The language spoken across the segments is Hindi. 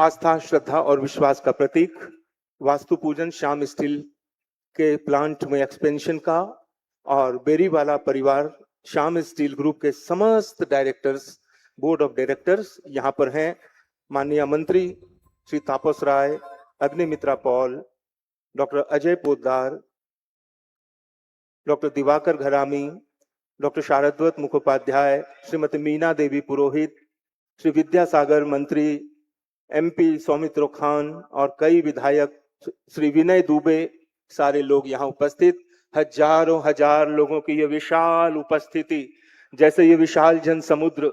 आस्था, श्रद्धा और विश्वास का प्रतीक वास्तु पूजन श्याम स्टील के प्लांट में एक्सपेंशन का और बेरीवाला परिवार श्याम स्टील ग्रुप के समस्त डायरेक्टर्स, बोर्ड ऑफ डायरेक्टर्स यहाँ पर हैं। माननीय मंत्री Shri Tapas Roy, Agnimitra Paul, doctor Ajay Poddar, doctor Dibakar Gharami, doctor Sharadwat Mukhopadhyay, Shrimati Meena Devi Purohit, Shri Vidyasagar मंत्री, एमपी सौमित्र खान और कई विधायक, श्री विनय दुबे, सारे लोग यहाँ उपस्थित। हजारों हजार लोगों की ये विशाल उपस्थिति, जैसे ये विशाल जन समुद्र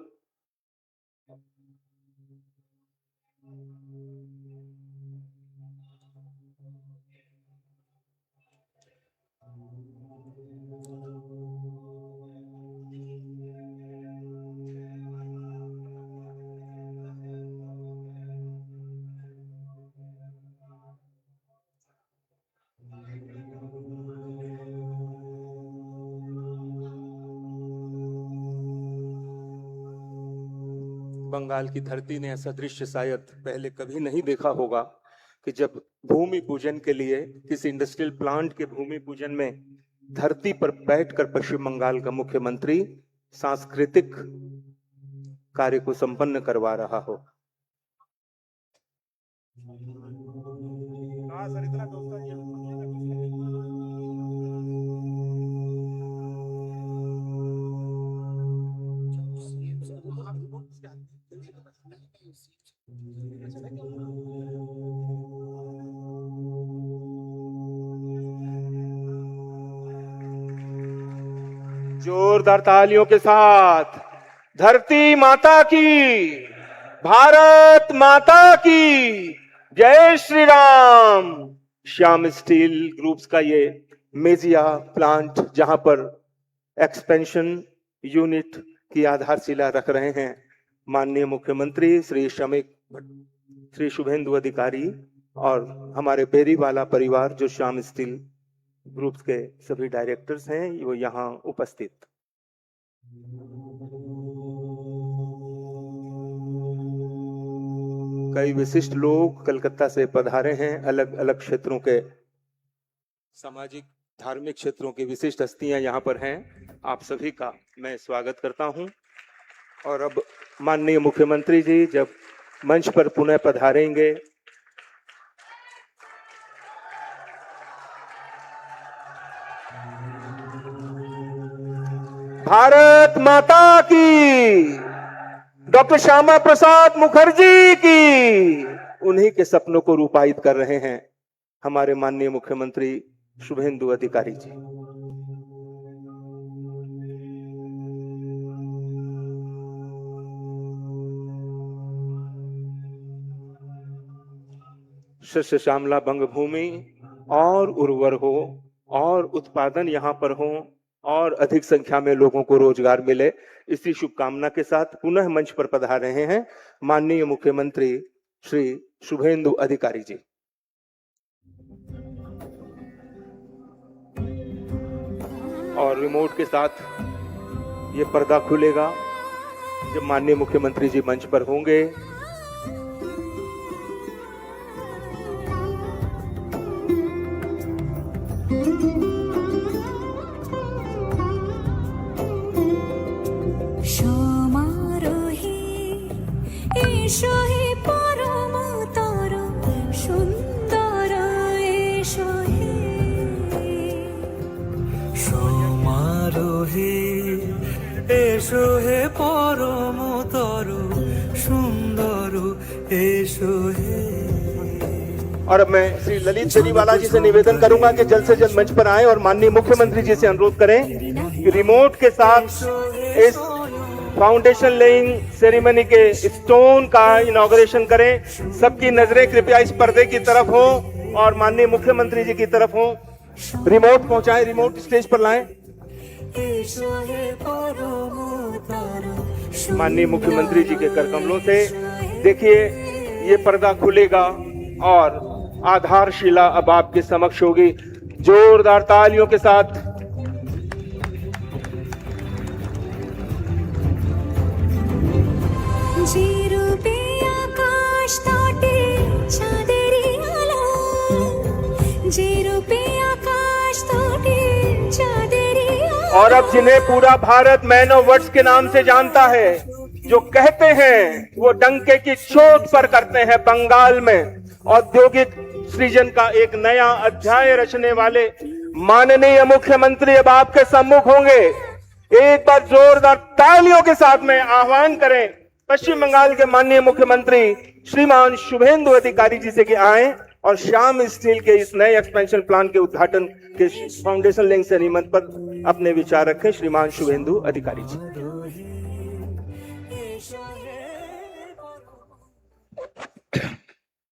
बंगाल की धरती ने ऐसा दृश्य शायद पहले कभी नहीं देखा होगा कि जब भूमि पूजन के लिए किसी इंडस्ट्रियल प्लांट के भूमि पूजन में धरती पर बैठकर पश्चिम बंगाल का मुख्यमंत्री सांस्कृतिक कार्य को संपन्न करवा रहा हो। जोरदार तालियों के साथ धरती माता की, भारत माता की जय श्री राम। श्याम स्टील ग्रुप्स का ये मेजिया प्लांट जहां पर एक्सपेंशन यूनिट की आधारशिला रख रहे हैं माननीय मुख्यमंत्री श्री शुभेंदु अधिकारी और हमारे बेरीवाला परिवार जो श्याम स्टील ग्रुप्स के सभी डायरेक्टर्स हैं, वो यहाँ उपस्थित। कई विशिष्ट लोग कलकत्ता से पधारे हैं, अलग अलग क्षेत्रों के, सामाजिक धार्मिक क्षेत्रों की विशिष्ट हस्तियां यहाँ पर हैं। आप सभी का मैं स्वागत करता हूं। और अब माननीय मुख्यमंत्री जी जब मंच पर पुनः पधारेंगे, भारत माता की, डॉक्टर श्यामा प्रसाद मुखर्जी की, उन्हीं के सपनों को रूपायित कर रहे हैं हमारे माननीय मुख्यमंत्री शुभेंदु अधिकारी जी। शस्य श्यामला बंग भूमि और उर्वर हो और उत्पादन यहाँ पर हो और अधिक संख्या में लोगों को रोजगार मिले, इसी शुभकामना के साथ पुनः मंच पर पधार रहे हैं माननीय मुख्यमंत्री श्री शुभेंदु अधिकारी जी। और रिमोट के साथ ये पर्दा खुलेगा जब माननीय मुख्यमंत्री जी मंच पर होंगे। और अब मैं श्री ललित बेरीवाला जी से निवेदन करूंगा कि जल्द से जल्द मंच पर आए और माननीय मुख्यमंत्री जी से अनुरोध करें कि रिमोट के साथ इस फाउंडेशन लेइंग सेरेमनी के स्टोन का इनॉग्रेशन करें। सबकी नजरें कृपया इस पर्दे की तरफ हो और माननीय मुख्यमंत्री जी की तरफ हो। रिमोट पहुंचाएं, रिमोट स्टेज पर लाएं। माननीय मुख्यमंत्री जी के कर कमलों से देखिए ये पर्दा खुलेगा और आधारशिला अब आपके समक्ष होगी। जोरदार तालियों के साथ आकाश और अब जिन्हें पूरा भारत मैन ऑफ वर्ड्स के नाम से जानता है, जो कहते हैं वो डंके की चोट पर करते हैं। बंगाल में औद्योगिक सृजन का एक नया अध्याय रचने वाले माननीय मुख्यमंत्री अब आपके सम्मुख होंगे। एक बार जोरदार तालियों के साथ में आह्वान करें पश्चिम बंगाल के माननीय मुख्यमंत्री श्रीमान शुभेंदु अधिकारी जी से कि आए और श्याम स्टील के इस नए एक्सपेंशन प्लान के उद्घाटन के फाउंडेशन लेंग सेरेमनी पर अपने विचार रखें। श्रीमान शुभेंदु अधिकारी जी।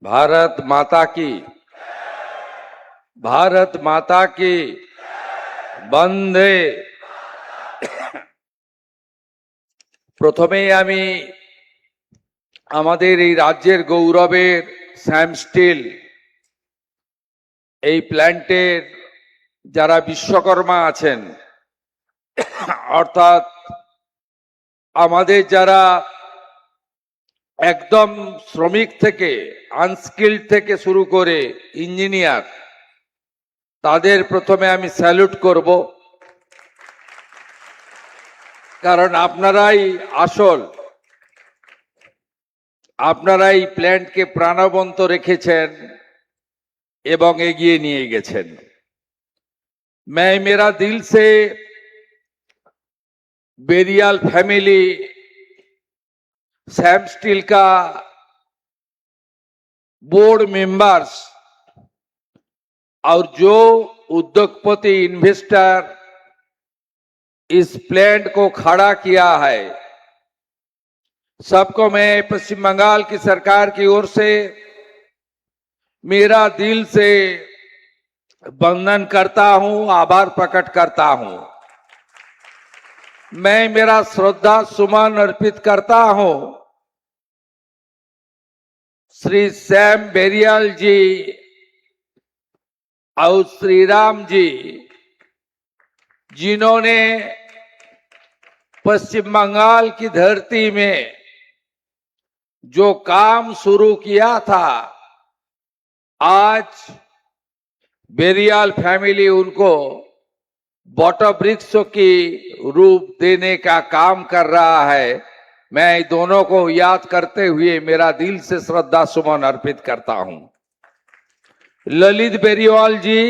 भारत माता की, भारत माता की বন্দে। প্রথমেই আমি আমাদের এই রাজ্যের গৌরবের শ্যাম স্টিল এই প্ল্যান্টের যারা বিশ্বকর্মা আছেন, অর্থাৎ আমাদের যারা একদম শ্রমিক থেকে আনস্কিল্ড থেকে শুরু করে ইঞ্জিনিয়ার, তাদের প্রথমে আমি স্যালুট করব, কারণ আপনারাই আসল, আপনারাই প্ল্যান্টকে প্রাণবন্ত রেখেছেন এবং এগিয়ে নিয়ে গেছেন। मैं मेरा दिल से बेरियाल फैमिली सैम स्टील का बोर्ड मेंबर्स और जो उद्योगपति इन्वेस्टर इस प्लांट को खड़ा किया है, सबको मैं पश्चिम बंगाल की सरकार की ओर से मेरा दिल से वंदन करता हूं, आभार प्रकट करता हूं। मैं मेरा श्रद्धा सुमन अर्पित करता हूं श्री सैम बेरियाल जी और श्री राम जी, जिन्होंने पश्चिम बंगाल की धरती में जो काम शुरू किया था, आज बेरियाल फैमिली उनको वृक्षों की रूप देने का काम कर रहा है। मैं दोनों को याद करते हुए मेरा दिल से श्रद्धा सुमन अर्पित करता हूं। ललित बेरियाल जी,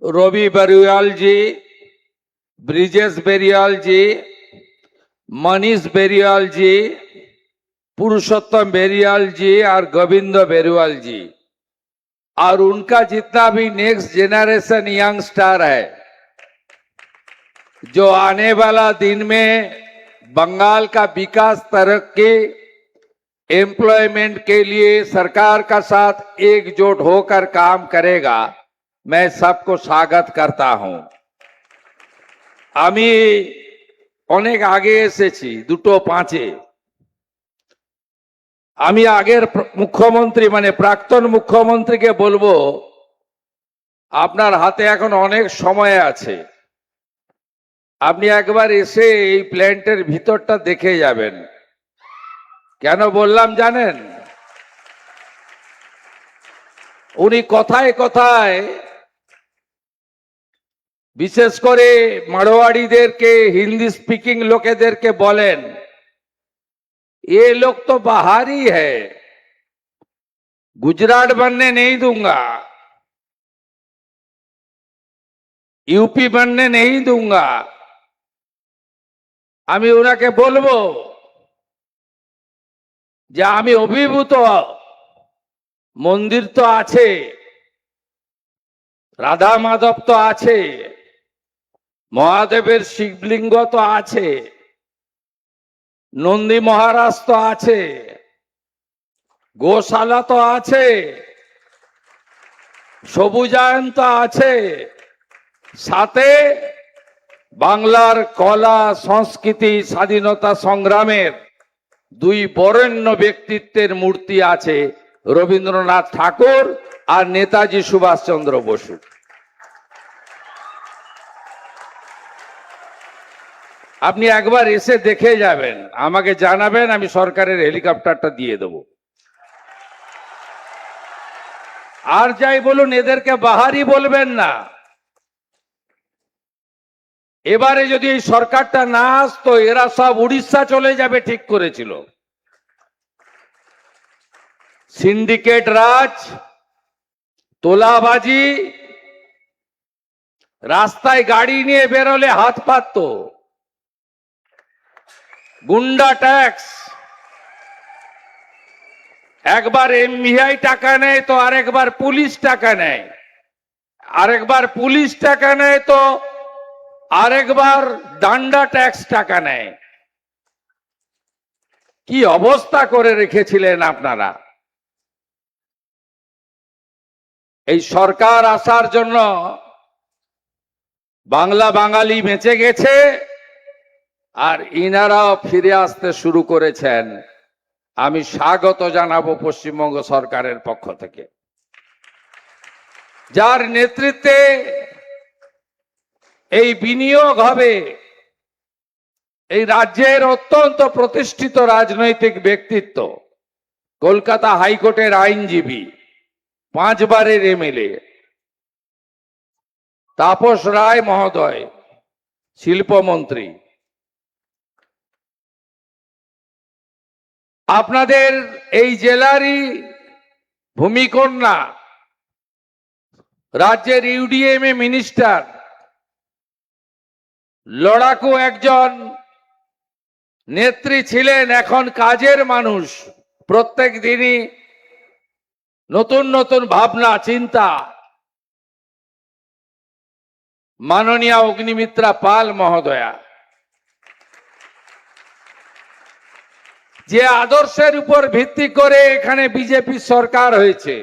रवि बेरियाल जी, ब्रिजेश बेरियाल जी, मनीष बेरियाल जी, पुरुषोत्तम बेरियाल जी और गोविंद बेरियाल जी, और उनका जितना भी नेक्स्ट जेनरेशन यंगस्टर है, जो आने वाला दिन में बंगाल का विकास, तरक्की, एम्प्लॉयमेंट के लिए सरकार का साथ एकजुट होकर काम करेगा, मैं सबको स्वागत करता हूं। আমি অনেক আগে এসেছি, 2-5-এ। আমি আগের মুখ্যমন্ত্রী মানে প্রাক্তন মুখ্যমন্ত্রীকে বলবো, আপনার হাতে এখন অনেক সময় আছে, আপনি একবার এসে এই প্ল্যান্টের ভিতরটা দেখে যাবেন। কেন বললাম জানেন? উনি কথায় কথায় বিশেষ করে মারোয়াড়িদেরকে, হিন্দি স্পিকিং লোকেদেরকে বলেন, ये लोग तो बाहरी है, गुजरात बनने नहीं दूंगा, यूपी बनने नहीं दूंगा। আমি ওনাকে বলবো যে আমি অভিভূত, মন্দির তো আছে, রাধা মাধব তো আছে, মহাদেবের শিবলিঙ্গ তো আছে, নন্দী মহারাজ তো আছে, গোশালা তো আছে, সবুজায়ন তো আছে, সাথে বাংলার কলা, সংস্কৃতি, স্বাধীনতা সংগ্রামের দুই বরেণ্য ব্যক্তিত্বের মূর্তি আছে, রবীন্দ্রনাথ ঠাকুর আর নেতাজি সুভাষচন্দ্র বসু। আপনি একবার এসে দেখে যাবেন, আমাকে জানাবেন, আমি সরকারের হেলিকপ্টারটা দিয়ে দেব। আর যাই বলুন, এদেরকে বাহারি বলবেন না। এবারে যদি এই সরকারটা না আসতো এরা সব উড়িষ্যা চলে যাবে ঠিক করেছিল। সিন্ডিকেট রাজ, তোলাবাজি, রাস্তায় গাড়ি নিয়ে বেরোলে হাত পাতত, গুন্ডা ট্যাক্স, একবার এমভিআই টাকা নেয় তো আরেকবার পুলিশ টাকা নেয়, আরেকবার পুলিশ টাকা নেয় তো আরেকবার ডান্ডা ট্যাক্স টাকা নেয়। কি অবস্থা করে রেখেছিলেন আপনারা। এই সরকার আসার জন্য বাংলা বাঙালি বেঁচে গেছে আর ইনারাও ফিরে আসতে শুরু করেছেন। আমি স্বাগত জানাবো পশ্চিমবঙ্গ সরকারের পক্ষ থেকে, যার নেতৃত্বে এই বিনিয়োগ হবে। এই রাজ্যের অত্যন্ত প্রতিষ্ঠিত রাজনৈতিক ব্যক্তিত্ব, কলকাতা হাইকোর্টের আইনজীবী, 5 বারের এমএলএ তাপস রায় মহোদয়, শিল্পমন্ত্রী, আপনাদের এই জেলারই ভূমিকন্যা, রাজ্যের ইউডিএমএ মিনিস্টার, লড়াকু একজন নেত্রী ছিলেন, এখন কাজের মানুষ, প্রত্যেক দিনই নতুন নতুন ভাবনা চিন্তা। মাননীয়া অগ্নিমিত্রা পাল মহোদয়া, যে আদর্শের উপর ভিত্তি করে এখানে বিজেপি সরকার হয়েছে,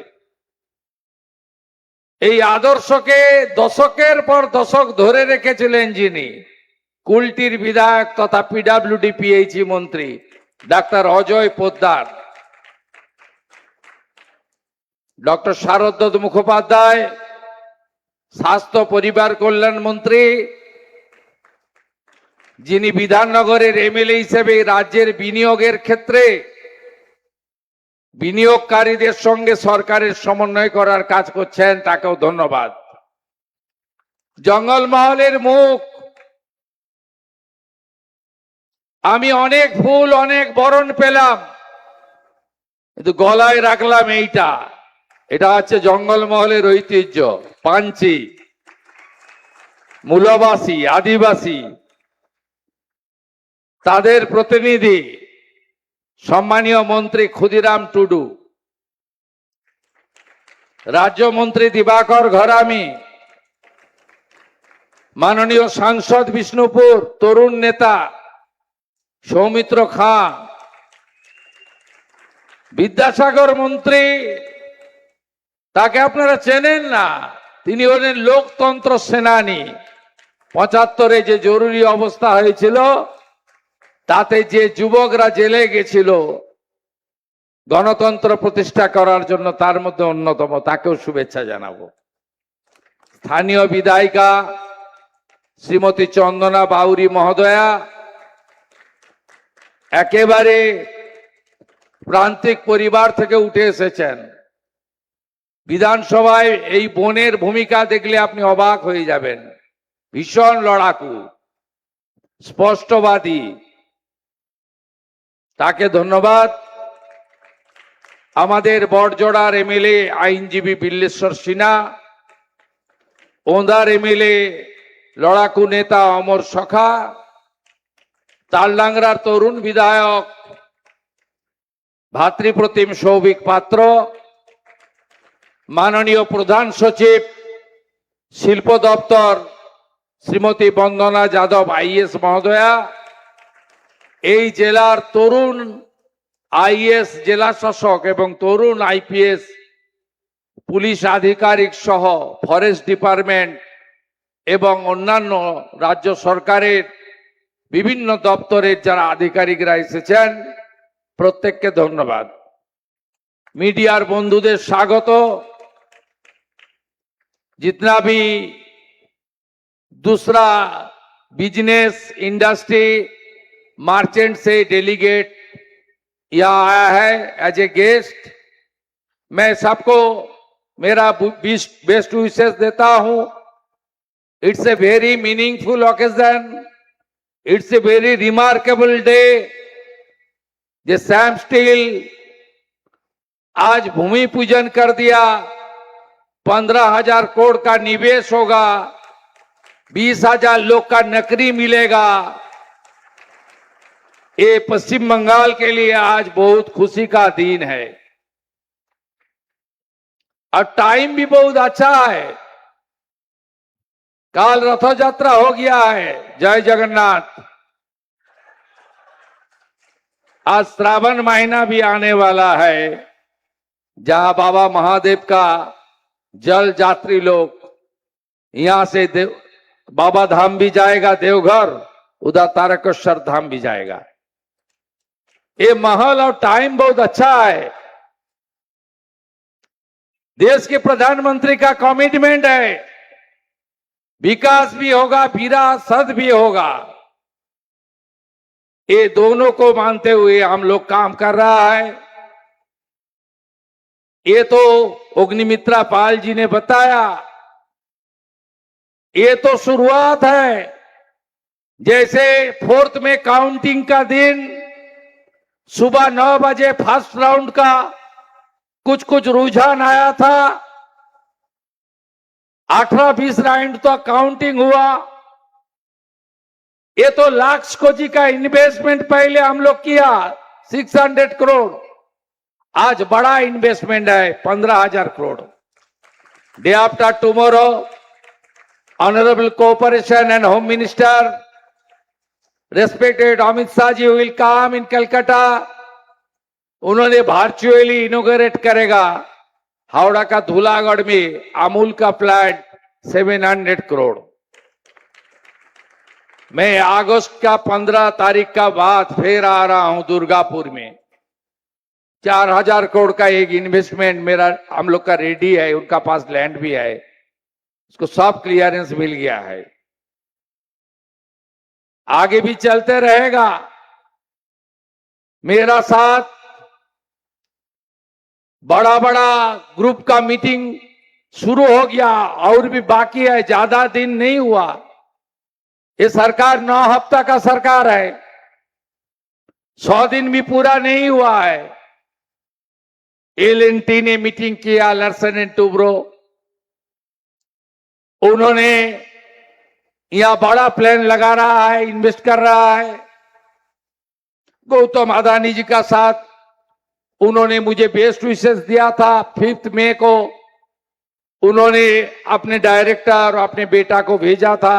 এই আদর্শকে দশকের পর দশক ধরে রেখেছিলেন যিনি, কুলটির বিধায়ক তথা পিডব্লিউডি পিএইচই মন্ত্রী ডাক্তার অজয় পোদ্দার, ডক্টর শারদ মুখোপাধ্যায়, স্বাস্থ্য পরিবার কল্যাণ মন্ত্রী, যিনি বিধাননগরের এমএলএ হিসেবে রাজ্যের বিনিয়োগের ক্ষেত্রে বিনিয়োগকারীদের সঙ্গে সরকারের সমন্বয় করার কাজ করছেন, তাকেও ধন্যবাদ। জঙ্গলমহলের মুখ, আমি অনেক ফুল অনেক বরণ পেলাম, কিন্তু গলায় রাখলাম এইটা, এটা হচ্ছে জঙ্গলমহলের ঐতিহ্য। পাঞ্চি, মূলবাসী, আদিবাসী, তাদের প্রতিনিধি সম্মানীয় মন্ত্রী ক্ষুদিরাম টুডু, রাজ্যমন্ত্রী দিবাকর ঘরামি, মাননীয় সাংসদ বিষ্ণুপুর তরুণ নেতা সৌমিত্র খাঁ, বিদ্যাসাগর মন্ত্রী, তাকে আপনারা চেনেন না, তিনি হলেন লোকতন্ত্র সেনানী। 75-এ যে জরুরি অবস্থা হয়েছিল তাতে যে যুবকরা জেলে গেছিল গণতন্ত্র প্রতিষ্ঠা করার জন্য, তার মধ্যে অন্যতম, তাকেও শুভেচ্ছা জানাবো। স্থানীয় বিধায়িকা শ্রীমতী চন্দনা বাউরি মহোদয়া, একেবারে প্রান্তিক পরিবার থেকে উঠে এসেছেন। বিধানসভায় এই বোনের ভূমিকা দেখলে আপনি অবাক হয়ে যাবেন। ভীষণ লড়াকু, স্পষ্টবাদী, তাকে ধন্যবাদ। আমাদের বড়জোড়ার এমএলএ আইনজীবী বিল্লেশ্বর সিনহা, ওঁদার এমএলএ লড়াকু নেতা অমর সখা, তালডাংরার তরুণ বিধায়ক ভাতৃপ্রতিম সৌভিক পাত্র, মাননীয় প্রধান সচিব শিল্প দপ্তর শ্রীমতী বন্দনা যাদব আইএস মহোদয়া, এই জেলার তরুণ আইএস জেলা শাসক এবং তরুণ আইপিএস পুলিশ আধিকারিক সহ ফরেস্ট ডিপার্টমেন্ট এবং অন্যান্য রাজ্য সরকারের বিভিন্ন দপ্তরের যারা আধিকারিকরা এসেছেন, প্রত্যেককে ধন্যবাদ। मीडियार बंधुদের স্বাগত। जितना भी दूसरा बिजनेस इंडस्ट्री मर्चेंट से डेलीगेट यहाँ आया है एज ए गेस्ट, मैं सबको मेरा बेस्ट विशेस देता हूँ। It's a very meaningful occasion. It's a very remarkable day. J Sam steel आज भूमि पूजन कर दिया, 15,000 करोड़ का निवेश होगा, 20,000 लोग का नौकरी मिलेगा। ये पश्चिम बंगाल के लिए आज बहुत खुशी का दिन है और टाइम भी बहुत अच्छा है। काल रथ यात्रा हो गया है, जय जगन्नाथ। आज श्रावण महीना भी आने वाला है, जहां बाबा महादेव का जल यात्री लोग यहां से बाबा धाम भी जाएगा, देवघर, उधर तारकेश्वर धाम भी जाएगा। ये माहौल और टाइम बहुत अच्छा है। देश के प्रधानमंत्री का कमिटमेंट है, विकास भी होगा, विरासत भी होगा। ये दोनों को मानते हुए हम लोग काम कर रहा है। ये तो अग्निमित्रा पाल जी ने बताया, ये तो शुरुआत है। जैसे 4th में काउंटिंग का दिन सुबह 9 बजे फर्स्ट राउंड का कुछ रुझान आया था, 18-20 राउंड तो काउंटिंग हुआ। ये तो लाख कोटी का इन्वेस्टमेंट पहले हम लोग किया, 600 करोड़। आज बड़ा इन्वेस्टमेंट है, 15,000 crore. Day after tomorrow honourable cooperation and home minister respected Amit Shah ji will come in Calcutta. उन्होंने वर्चुअली इनोग्रेट करेगा हावड़ा का धूलागढ़ में अमूल का प्लांट, 700 करोड़। मैं अगस्त का 15 तारीख का बाद फिर आ रहा हूं दुर्गापुर में। 4,000 करोड़ का एक इन्वेस्टमेंट मेरा हम लोग का रेडी है, उनका पास लैंड भी है, उसको सब क्लियरेंस मिल गया है। आगे भी चलते रहेगा। मेरा साथ बड़ा बड़ा ग्रुप का मीटिंग शुरू हो गया और भी बाकी है, ज्यादा दिन नहीं हुआ। ये सरकार 9 हफ्ता का सरकार है, 100 दिन भी पूरा नहीं हुआ है। एल&टी ने मीटिंग किया, लर्सन एंड टूब्रो, उन्होंने यहां बड़ा प्लान लगा रहा है, इन्वेस्ट कर रहा है। गौतम अदानी जी का साथ उन्होंने मुझे बेस्ट विशेष दिया था 5 मई को। उन्होंने अपने डायरेक्टर और अपने बेटा को भेजा था।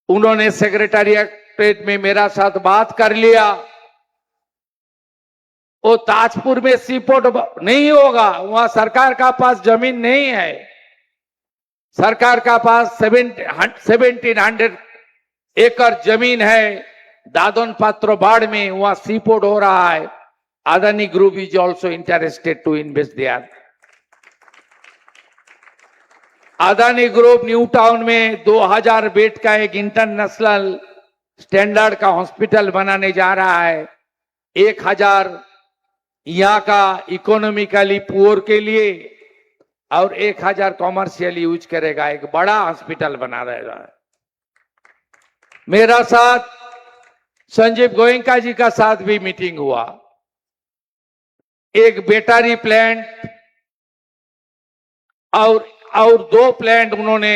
उन्होंने सेक्रेटरिएट में मेरा साथ बात कर लिया। वो ताजपुर में सीपोर्ट नहीं होगा, वहां सरकार का पास जमीन नहीं है। सरकार का पास 1700 एकड़ जमीन है दादन पात्रो बाड़ में, वहां सीपोर्ट हो रहा है। Adani group is also interested to invest there. Adani group new town में 2000 बेड का एक इंटरनेशनल स्टैंडर्ड का हॉस्पिटल बनाने जा रहा है। 1000 यहाँ का इकोनॉमिकली पुअर के लिए और 1000 कॉमर्शियली यूज करेगा। एक बड़ा हॉस्पिटल बना रहेगा। मेरा साथ संजीव गोयनका जी का साथ भी मीटिंग हुआ। एक बैटरी प्लांट और 2 प्लांट उन्होंने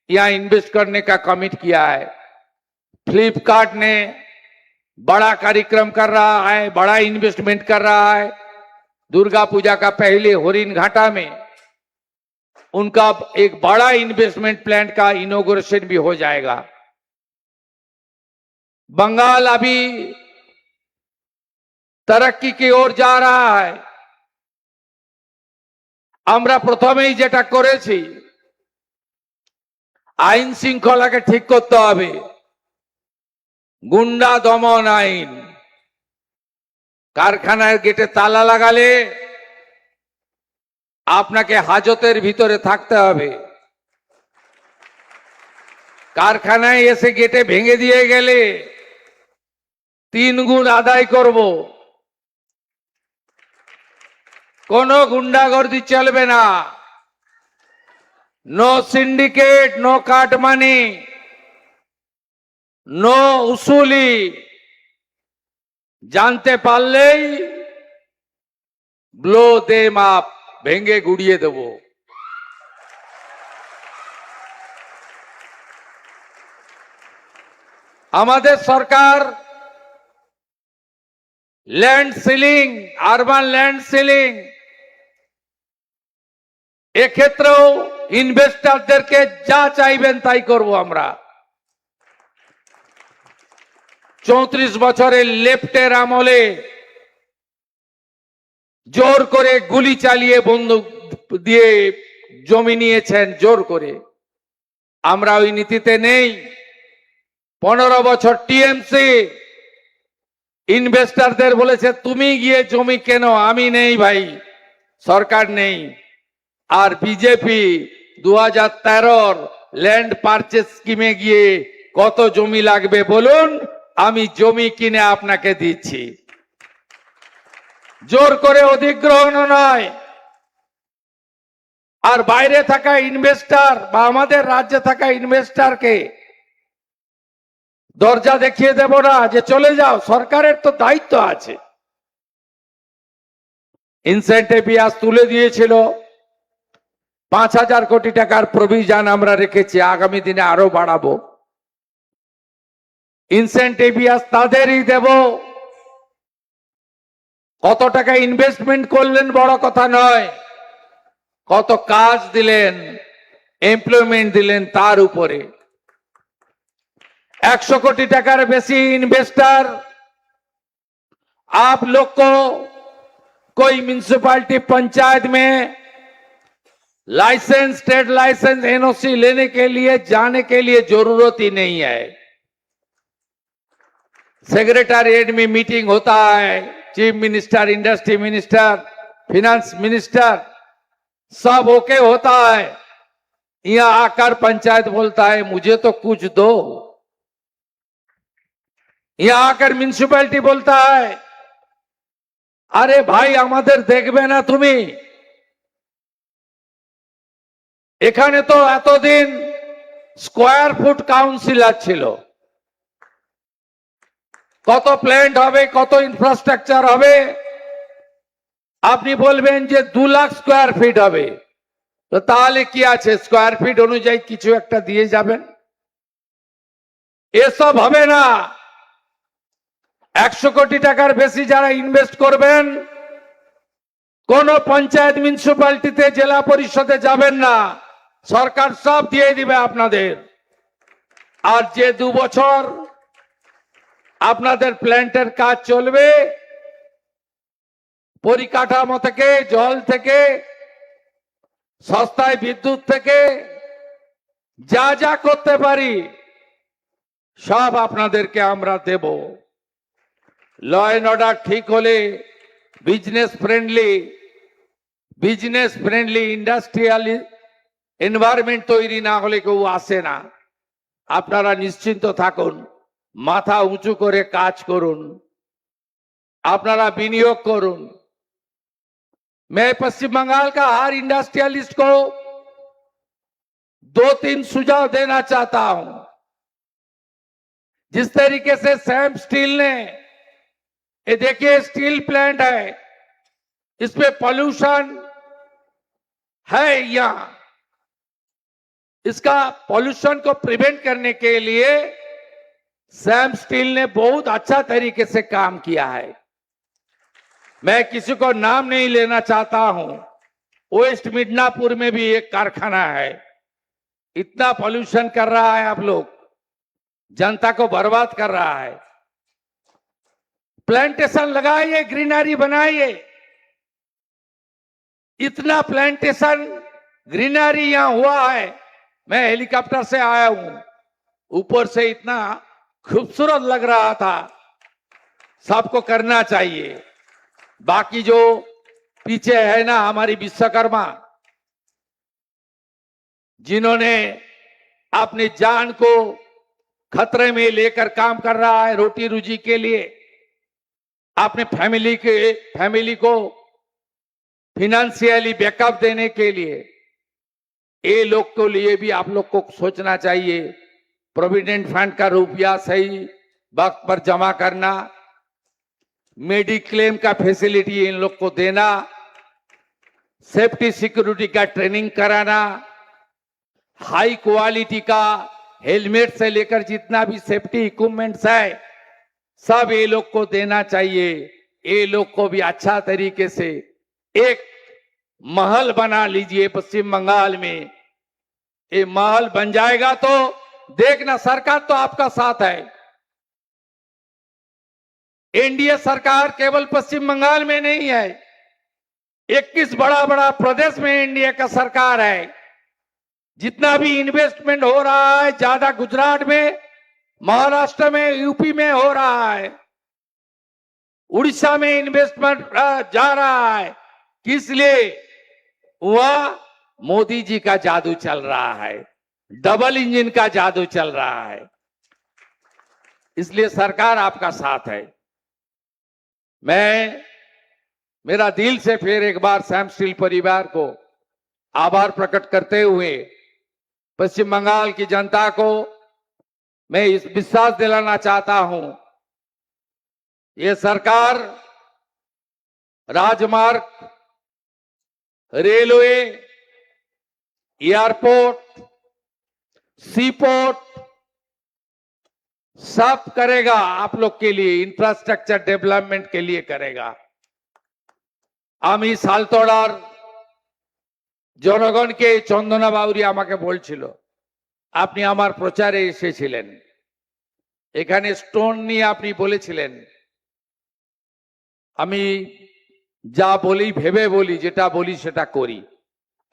यहां इन्वेस्ट करने का कमिट किया है। फ्लिपकार्ट ने बड़ा कार्यक्रम कर रहा है, बड़ा इन्वेस्टमेंट कर रहा है। दुर्गा पूजा का पहले होरिन घाटा में उनका एक बड़ा इन्वेस्टमेंट प्लांट का इनॉग्रेशन भी हो जाएगा। बंगाल अभी तरक्की की ओर जा रहा है। আমরা প্রথমেই যেটা করেছি, আইন শৃঙ্খলাকে ঠিক করতে হবে। গুন্ডা দমন আইন, কারখানার গেটে তালা লাগালে আপনাকে হাজতের ভিতরে থাকতে হবে। কারখানায় এসে গেটে ভেঙে দিয়ে গেলে 3 গুণ আদায় করব। কোনো গুন্ডাগর্দি চলবে না। No syndicate, no cut money, no উসুলি। জানতে পারলেই ব্লো দেম আপ, ভেঙে গুড়িয়ে দেব। আমাদের সরকার land ceiling, urban land ceiling, এক্ষেত্রেও ইনভেস্টরদেরকে যা চাইবেন তাই করব আমরা। 34 বছরের লেফটের আমলে জোর করে গুলি চালিয়ে বন্দুক দিয়ে জমি নিয়েছেন জোর করে। আমরা ওই নীতিতে নেই। 15 বছর টিএমসি ইনভেস্টরদের বলেছে তুমি গিয়ে জমি কেন, আমি নেই ভাই, সরকার নেই। আর বিজেপি 2013 ল্যান্ড পারচেজ স্কিমে গিয়ে কত জমি লাগবে বলুন, আমি জমি কিনে আপনাকে দিচ্ছি। জোর করে অধিগ্রহণ নয়। আর বাইরে থাকা ইনভেস্টর বা আমাদের রাজ্যে থাকা ইনভেস্টরকে দরজা দেখিয়ে দেব না যে চলে যাও, সরকারের তো দায়িত্ব আছে। ইনসেন্টিভ আজ তুলে দিয়েছিল, 5,000 কোটি টাকার প্রভিশন আমরা রেখেছি, আগামী দিনে আরো বাড়াবো। ইনসেন্টিভ আজ তাদেরই দেব। কত টাকা ইনভেস্টমেন্ট করলেন বড় কথা নয়, কত কাজ দিলেন, এমপ্লয়মেন্ট দিলেন তার উপরে। 100 कोटी টাকার বেশি इन्वेस्टर आप लोग को कोई म्यूनिसिपालिटी पंचायत में लाइसेंस, स्टेट लाइसेंस, एनओसी लेने के लिए जाने के लिए जरूरत ही नहीं है। सेक्रेटरीट में मीटिंग होता है, chief minister, industry minister, finance minister सब ओके होता है। यहां आकर पंचायत बोलता है मुझे तो कुछ दो। यहां आकर म्यूनिसिपैलिटी बोलता है अरे भाई আমাদের দেখবে না তুমি। এখানে তো এতদিন স্কয়ার ফুট কাউন্সিলর ছিল, কত প্ল্যান্ট হবে, কত ইনফ্রাস্ট্রাকচার হবে, আপনি বলবেন যে 2 লাখ স্কয়ার ফিট হবে, তো তাহলে কি আছে, স্কয়ার ফিট অনুযায়ী কিছু একটা দিয়ে যাবেন। এসব হবে না। 100 কোটি টাকার বেশি যারা ইনভেস্ট করবেন, কোন পঞ্চায়েত মিউনিসিপ্যালিটিতে জেলা পরিষদে যাবেন না, সরকার সব দিয়ে দিবে আপনাদের। আর যে 2 বছর আপনাদের প্ল্যান্টের কাজ চলবে, পরিকাঠামো থেকে, জল থেকে, সস্তায় বিদ্যুৎ থেকে যা যা করতে পারি সব আপনাদেরকে আমরা দেব। ল এন্ড অর্ডার ঠিক হলে, বিজনেস ফ্রেন্ডলি ইন্ডাস্ট্রিয়াল এনভায়রনমেন্ট তৈরি না হলে কেউ আসে না। আপনারা নিশ্চিন্ত থাকুন, মাথা উঁচু করে কাজ করুন, আপনারা বিনিয়োগ করুন। मैं पश्चिम बंगाल का हर इंडस्ट्रियलिस्ट को 2-3 सुझाव देना चाहता हूं। जिस तरीके से सैम स्टील ने, ये देखिए स्टील प्लांट है, इसमें पॉल्यूशन है, यहां इसका पॉल्यूशन को प्रिवेंट करने के लिए सैम स्टील ने बहुत अच्छा तरीके से काम किया है। मैं किसी को नाम नहीं लेना चाहता हूं, वेस्ट मिदनापुर में भी एक कारखाना है। इतना पॉल्यूशन कर रहा है, आप लोग जनता को बर्बाद कर रहा है। प्लांटेशन लगाइए, ग्रीनरी बनाइए। इतना प्लांटेशन, ग्रीनरी यहां हुआ है, मैं हेलीकॉप्टर से आया हूं, ऊपर से इतना खूबसूरत लग रहा था। सबको करना चाहिए। बाकी जो पीछे है ना हमारी विश्वकर्मा, जिन्होंने अपनी जान को खतरे में लेकर काम कर रहा है रोटी रोजी के लिए, अपने फैमिली को फाइनेंशियली बैकअप देने के लिए, ये लोग के लिए भी आप लोग को सोचना चाहिए। प्रोविडेंट फंड का रुपया सही वक्त पर जमा करना, मेडिक्लेम का फैसिलिटी इन लोग को देना, सेफ्टी सिक्योरिटी का ट्रेनिंग कराना, हाई क्वालिटी का हेलमेट से लेकर जितना भी सेफ्टी इक्विपमेंट्स है सब ये लोग को देना चाहिए। ये लोग को भी अच्छा तरीके से एक महल बना लीजिए पश्चिम बंगाल में। ये महल बन जाएगा तो देखना, सरकार तो आपका साथ है। एनडीए सरकार केवल पश्चिम बंगाल में नहीं है, 21 बड़ा बड़ा प्रदेश में एनडीए का सरकार है। जितना भी इन्वेस्टमेंट हो रहा है ज्यादा गुजरात में, महाराष्ट्र में, यूपी में हो रहा है, उड़ीसा में इन्वेस्टमेंट जा रहा है। किस लिए? वह मोदी जी का जादू चल रहा है, डबल इंजन का जादू चल रहा है, इसलिए सरकार आपका साथ है। मैं मेरा दिल से फिर एक बार श्याम स्टील परिवार को आभार प्रकट करते हुए पश्चिम बंगाल की जनता को मैं इस विश्वास दिलाना चाहता हूं, ये सरकार राजमार्ग, रेलवे, एयरपोर्ट, सीपोर्ट सब करेगा आप लोग के लिए, इंफ्रास्ट्रक्चर डेवलपमेंट के लिए करेगा। আমি সালতোড়ার জনগণকে চন্দনা বাউরি আমাকে বলছিল আপনি আমার প্রচারে এসেছিলেন, এখানে স্টোন নিয়ে আপনি বলেছিলেন। আমি যা বলি ভেবে বলি, যেটা বলি সেটা করি।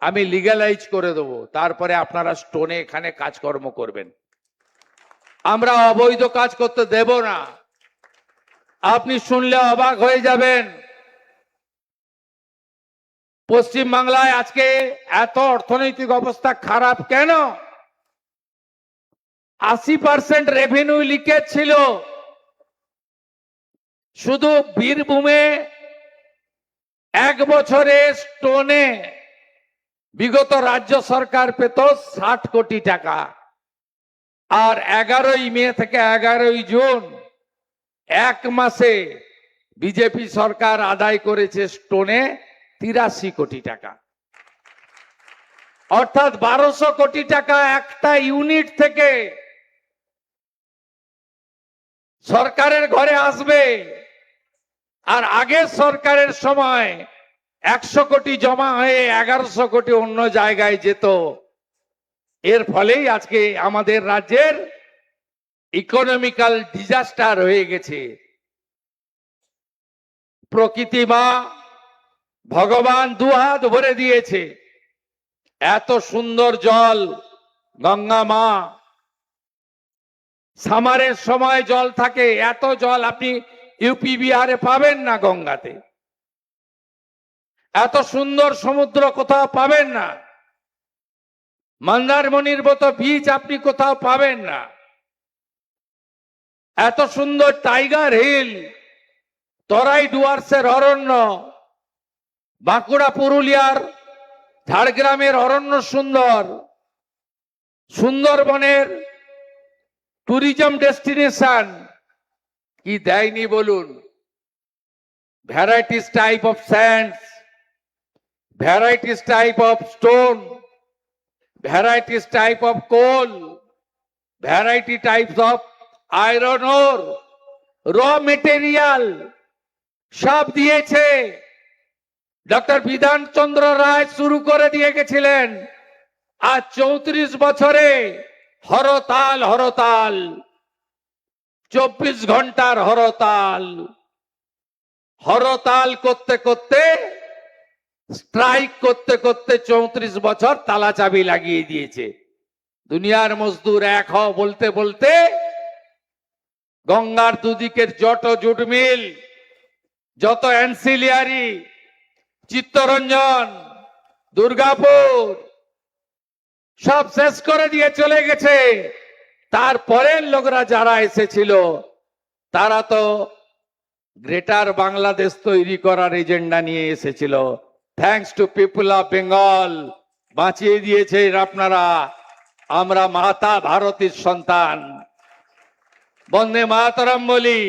আমি লিগ্যালাইজ করে দেবো, তারপরে আপনারা স্টোনে এখানে কাজকর্ম করবেন। আমরা অবৈধ কাজ করতে দেব না। আপনি শুনলে অবাক হয়ে যাবেন, পশ্চিম বাংলায় আজকে এত অর্থনৈতিক অবস্থা খারাপ কেন? 80% রেভিনিউ লিকেজ ছিল। শুধু বীরভূমে এক বছরে স্টোনে বিগত রাজ্য সরকার পেত 60 কোটি টাকা, আর 11ই মে থেকে 11ই জুন এক মাসে বিজেপি সরকার আদায় করেছে স্টোনে 83 কোটি টাকা, অর্থাৎ 1200 কোটি টাকা একটা ইউনিট থেকে সরকারের ঘরে আসবে। আর আগের সরকারের সময় 100 কোটি জমা হয়ে 1100 কোটি অন্য জায়গায় যেত। এর ফলেই আজকে আমাদের রাজ্যের ইকোনমিক্যাল ডিজাস্টার হয়ে গেছে। প্রকৃতি মা ভগবান দুহাত ভরে দিয়েছে, এত সুন্দর জল গঙ্গা মা, সামারের সময় জল থাকে, এত জল আপনি ইউপি বিহারে পাবেন না গঙ্গাতে, এত সুন্দর সমুদ্র কোথাও পাবেন না, মন্দারমণির মতো বীচ আপনি কোথাও পাবেন না, এত সুন্দর টাইগার হিল, তরাই ডুয়ার্সের অরণ্য, বাঁকুড়া পুরুলিয়ার ঝাড়গ্রামের অরণ্য সুন্দর, সুন্দরবনের ট্যুরিজম ডেস্টিনেশন কি দেয়নি বলুন? Varieties type of sands, varieties type of stone, varieties type of coal, variety types of iron ore, raw material সব দিয়েছে। ডক্টর বিধান চন্দ্র রায় শুরু করে দিয়ে গেছিলেন, আজ 34 বছরে হরতাল হরতাল, 24 ঘন্টার হরতাল, হরতাল করতে করতে, স্ট্রাইক করতে করতে 34 বছর তালা চাবি লাগিয়ে দিয়েছে। দুনিয়ার মজদুর এক হও বলতে বলতে গঙ্গার দুদিকের যত জুট মিল, যত অ্যান্সিলিয়ারি, চিত্তরঞ্জন, দুর্গাপুর সব শেষ করে দিয়ে চলে গেছে। তারপরের লোকরা যারা এসেছিল তারা তো গ্রেটার বাংলাদেশ তৈরি করার এজেন্ডা নিয়ে এসেছিল। Thanks to people of Bengal, বাঁচিয়ে দিয়েছেন আপনারা। আমরা মাতা ভারতীর সন্তান, বন্দে মাতরম বলি।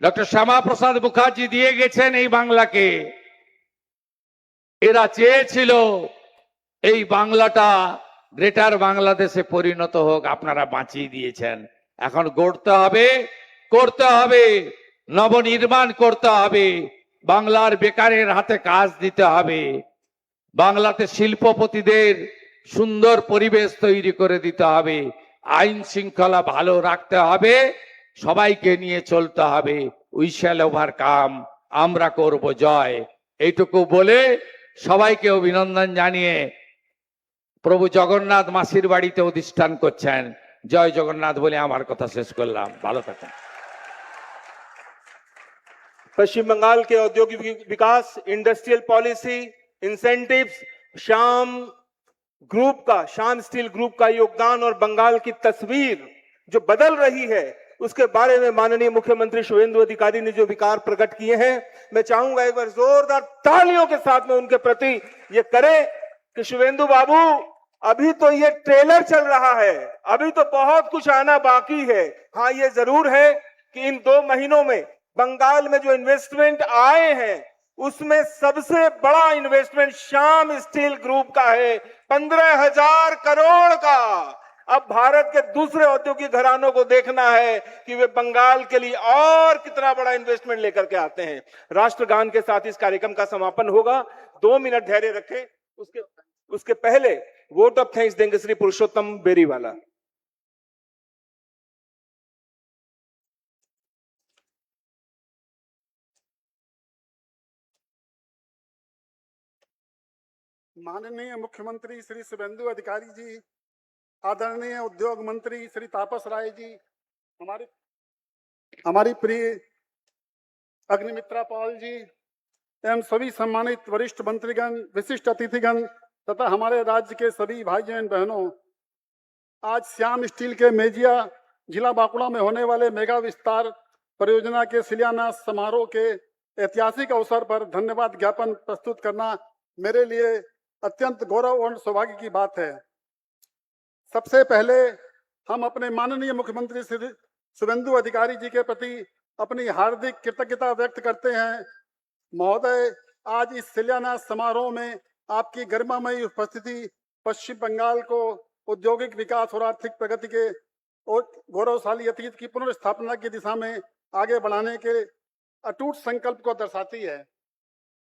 ডক্টর শ্যামা প্রসাদ মুখার্জি দিয়ে গেছেন এই বাংলাকে। এরা চেয়েছিল এই বাংলাটা গ্রেটার বাংলাদেশে পরিণত হোক, আপনারা বাঁচিয়ে দিয়েছেন। এখন গড়তে হবে, করতে হবে, নবনির্মাণ করতে হবে, বাংলার বেকারের হাতে কাজ দিতে হবে, বাংলাতে শিল্পপতিদের সুন্দর পরিবেশ তৈরি করে দিতে হবে, আইন শৃঙ্খলা ভালো রাখতে হবে, সবাইকে নিয়ে চলতে হবে। উই শ্যাল ওভারকাম, আমরা করব জয়। এইটুকু বলে সবাইকে অভিনন্দন জানিয়ে প্রভু জগন্নাথ মাসির বাড়িতে অধিষ্ঠান করছেন। জয় জগন্নাথ বলে আমার কথা শেষ করলাম। ভালো থাকেন। पश्चिम बंगाल के औद्योगिक विकास, industrial policy, incentives, Shyam steel group का योगदान और बंगाल की तस्वीर जो बदल रही है, उसके बारे में माननीय मुख्यमंत्री शुभेंदु अधिकारी ने जो विकार प्रकट किए हैं, मैं चाहूंगा एक बार जोरदार तालियों के साथ में उनके प्रति ये करे कि शुभेंदु बाबू, अभी तो ये ट्रेलर चल रहा है, अभी तो बहुत कुछ आना बाकी है। हाँ, ये जरूर है कि इन 2 महीनों में बंगाल में जो इन्वेस्टमेंट आए हैं, उसमें सबसे बड़ा इन्वेस्टमेंट श्याम स्टील ग्रुप का है, 15,000 करोड़ का। अब भारत के दूसरे औद्योगिक घरानों को देखना है कि वे बंगाल के लिए और कितना बड़ा इन्वेस्टमेंट लेकर के आते हैं। राष्ट्रगान के साथ इस कार्यक्रम का समापन होगा। 2 मिनट धैर्य रखें। उसके पहले वोट ऑफ थैंक्स देंगे श्री पुरुषोत्तम बेरीवाला। माननीय मुख्यमंत्री श्री शुभेंदु अधिकारी जी, आदरणीय उद्योग मंत्री श्री तापस राय जी, हमारी प्रिय अग्निमित्रा पॉल जी एवं सभी सम्मानित वरिष्ठ मंत्रीगण, विशिष्ट अतिथिगण तथा हमारे राज्य के सभी भाइयों एवं बहनों, आज श्याम स्टील के मेजिया जिला बांकुड़ा में होने वाले मेगा विस्तार परियोजना के शिलान्यास समारोह के ऐतिहासिक अवसर पर धन्यवाद ज्ञापन प्रस्तुत करना मेरे लिए अत्यंत गौरव और सौभाग्य की बात है। सबसे पहले हम अपने माननीय मुख्यमंत्री श्री शुभेंदु अधिकारी जी के प्रति अपनी हार्दिक कृतज्ञता व्यक्त करते हैं। महोदय, आज इस शिलान्यास समारोह में आपकी गरिमामयी उपस्थिति पश्चिम बंगाल को औद्योगिक विकास और आर्थिक प्रगति के और गौरवशाली अतीत की पुनर्स्थापना की दिशा में आगे बढ़ाने के अटूट संकल्प को दर्शाती है।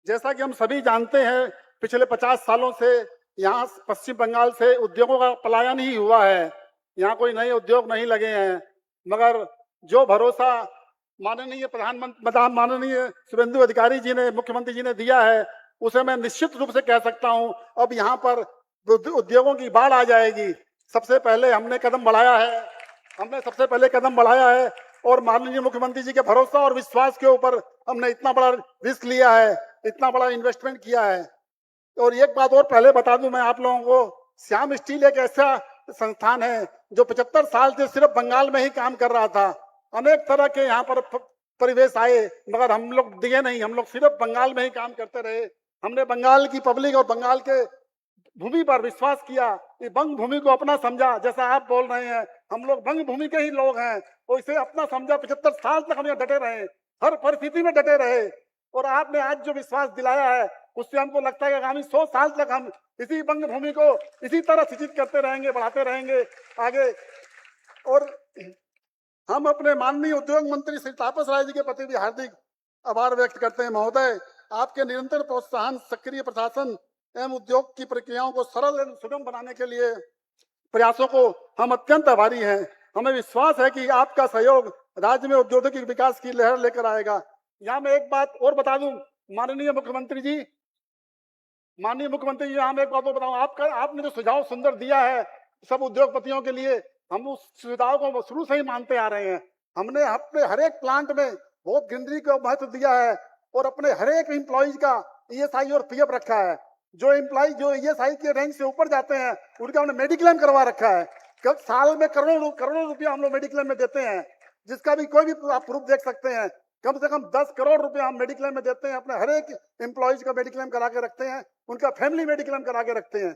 जैसा कि हम सभी जानते हैं, पिछले 50 सालों से यहाँ पश्चिम बंगाल से उद्योगों का पलायन ही हुआ है। यहाँ कोई नए उद्योग नहीं लगे हैं, मगर जो भरोसा माननीय प्रधानमंत्री माननीय शुभेंदु अधिकारी जी ने, मुख्यमंत्री जी ने दिया है, उसे मैं निश्चित रूप से कह सकता हूँ अब यहाँ पर उद्योगों की बाढ़ आ जाएगी। सबसे पहले हमने कदम बढ़ाया है और माननीय मुख्यमंत्री जी के भरोसा और विश्वास के ऊपर हमने इतना बड़ा रिस्क लिया है, इतना बड़ा इन्वेस्टमेंट किया है। और एक बात और पहले बता दूं मैं आप लोगों को, श्याम स्टील एक ऐसा संस्थान है जो 75 साल से सिर्फ बंगाल में ही काम कर रहा था। अनेक तरह के यहाँ पर परिवेश आए, मगर हम लोग दिए नहीं, हम लोग सिर्फ बंगाल में ही काम करते रहे। हमने बंगाल की पब्लिक और बंगाल के भूमि पर विश्वास किया, कि बंग भूमि को अपना समझा। जैसा आप बोल रहे हैं, हम लोग बंग भूमि के ही लोग हैं, और इसे अपना समझा। 75 साल तक हम यहाँ डटे रहे, हर परिस्थिति में डटे रहे, और आपने आज जो विश्वास दिलाया है, उससे हमको लगता है कि आगामी 100 साल तक हम इसी बंग भूमि को इसी तरह सिंचित करते रहेंगे, बढ़ाते रहेंगे आगे। और हम अपने माननीय उद्योग मंत्री श्री तापस राय जी के प्रति भी हार्दिक आभार व्यक्त करते हैं। महोदय, आपके निरंतर प्रोत्साहन, सक्रिय प्रशासन एवं उद्योग की प्रक्रियाओं को सरल एवं सुगम बनाने के लिए प्रयासों को हम अत्यंत आभारी हैं। हमें विश्वास है कि आपका सहयोग राज्य में औद्योगिक विकास की लहर लेकर आएगा। यहाँ मैं एक बात और बता दूं, माननीय मुख्यमंत्री जी, यहाँ मैं एक बात और बताऊं, आपने जो सुझाव सुंदर दिया है सब उद्योगपतियों के लिए, हम उस सुझाव को शुरू से ही मानते आ रहे हैं। हमने अपने हर एक प्लांट में बहुत ग्रीनरी को महत्व दिया है, और अपने हर एक एम्प्लॉइज का ESI और PF रखा है। जो एम्प्लॉय जो ESI के रैंक से ऊपर जाते हैं, उनका हमने मेडिक्लेम करवा रखा है। साल में करोड़ों रुपया हम लोग मेडिक्लेम में देते हैं, जिसका भी कोई भी आप प्रूफ देख सकते हैं। कम से कम 10 करोड़ रुपए हम मेडिक्लेम में देते हैं, अपने हर एक एम्प्लॉयज का मेडिक्लेम करा के रखते हैं, उनका फैमिली मेडिक्लेम करा के रखते हैं।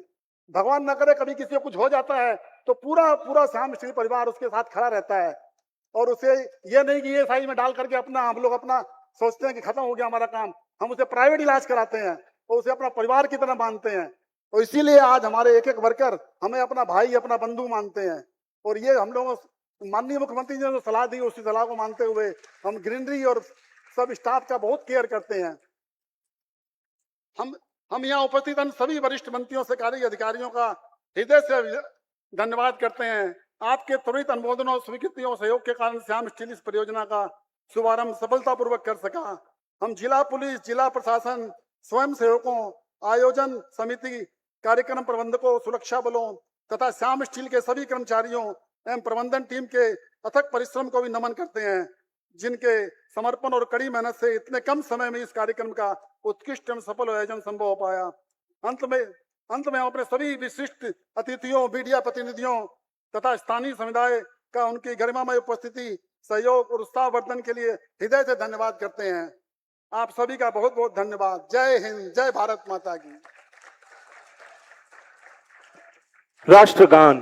भगवान न करे कभी किसी को कुछ हो जाता है तो पूरा पूरा श्याम स्टील परिवार उसके साथ खड़ा रहता है, और उसे ये नहीं कि ESI में डाल करके हम लोग अपना सोचते हैं कि खत्म हो गया हमारा काम, हम उसे प्राइवेट इलाज कराते हैं और उसे अपना परिवार की तरह मानते हैं। और इसीलिए आज हमारे एक एक वर्कर हमें अपना भाई, अपना बंधु मानते हैं। और ये हम लोग माननीय मुख्यमंत्री जी ने जो सलाह दी, उसी सलाह को मानते हुए हम ग्रीनरी और सब स्टाफ का बहुत केयर करते हैं। हम यहाँ उपस्थित हम सभी वरिष्ठ मंत्रियों, सरकारी अधिकारियों का हृदय से धन्यवाद करते हैं। आपके त्वरित अनुमोदनों, स्वीकृतियों, सहयोग के कारण श्याम स्टील इस परियोजना का शुभारंभ सफलतापूर्वक कर सका। हम जिला पुलिस, जिला प्रशासन, स्वयं सेवकों, आयोजन समिति, कार्यक्रम प्रबंधकों, सुरक्षा बलों तथा श्याम स्टील के सभी कर्मचारियों एवं प्रबंधन टीम के अथक परिश्रम को भी नमन करते हैं, जिनके समर्पण और कड़ी मेहनत से इतने कम समय में इस कार्यक्रम का उत्कृष्ट एवं सफल आयोजन संभव हो पाया। अंत में हम अपने सभी विशिष्ट अतिथियों, मीडिया प्रतिनिधियों तथा स्थानीय समुदाय का उनकी गरिमामय उपस्थिति, सहयोग और उत्साहवर्धन के लिए हृदय से धन्यवाद करते हैं। आप सभी का बहुत बहुत धन्यवाद। जय हिंद, जय भारत माता की। राष्ट्रगान।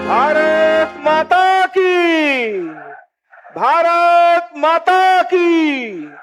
भारत माता की, भारत माता की।